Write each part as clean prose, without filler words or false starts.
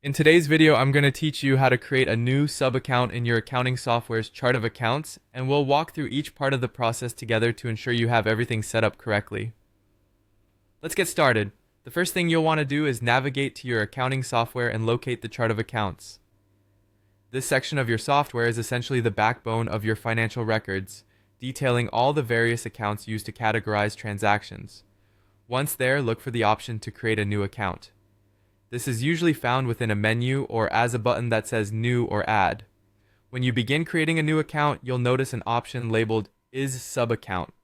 In today's video, I'm going to teach you how to create a new sub-account in your accounting software's chart of accounts, and we'll walk through each part of the process together to ensure you have everything set up correctly. Let's get started. The first thing you'll want to do is navigate to your accounting software and locate the chart of accounts. This section of your software is essentially the backbone of your financial records, detailing all the various accounts used to categorize transactions. Once there, look for the option to create a new account. This is usually found within a menu or as a button that says New or Add. When you begin creating a new account, you'll notice an option labeled Is Sub-Account.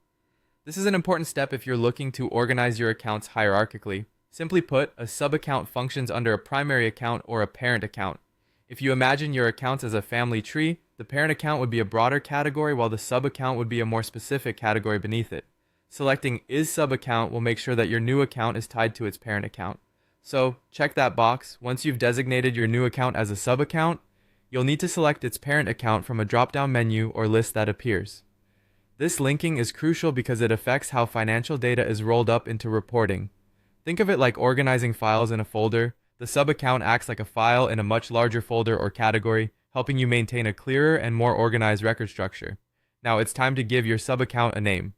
This is an important step if you're looking to organize your accounts hierarchically. Simply put, a sub-account functions under a primary account or a parent account. If you imagine your accounts as a family tree, the parent account would be a broader category while the sub-account would be a more specific category beneath it. Selecting Is Sub-Account will make sure that your new account is tied to its parent account. So, check that box. Once you've designated your new account as a sub-account, you'll need to select its parent account from a drop-down menu or list that appears. This linking is crucial because it affects how financial data is rolled up into reporting. Think of it like organizing files in a folder. The sub-account acts like a file in a much larger folder or category, helping you maintain a clearer and more organized record structure. Now it's time to give your sub-account a name.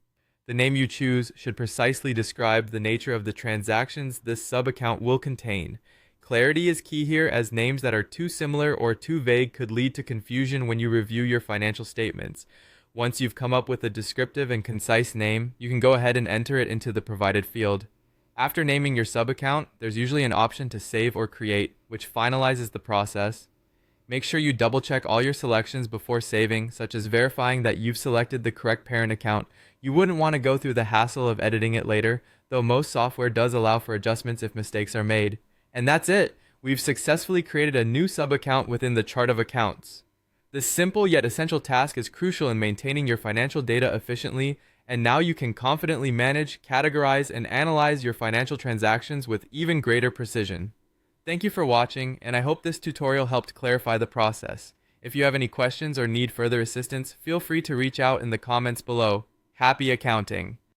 The name you choose should precisely describe the nature of the transactions this sub-account will contain. Clarity is key here, as names that are too similar or too vague could lead to confusion when you review your financial statements. Once you've come up with a descriptive and concise name, you can go ahead and enter it into the provided field. After naming your sub-account, there's usually an option to save or create, which finalizes the process. Make sure you double-check all your selections before saving, such as verifying that you've selected the correct parent account. You wouldn't want to go through the hassle of editing it later, though most software does allow for adjustments if mistakes are made. And that's it! We've successfully created a new sub-account within the chart of accounts. This simple yet essential task is crucial in maintaining your financial data efficiently, and now you can confidently manage, categorize, and analyze your financial transactions with even greater precision. Thank you for watching, and I hope this tutorial helped clarify the process. If you have any questions or need further assistance, feel free to reach out in the comments below. Happy accounting!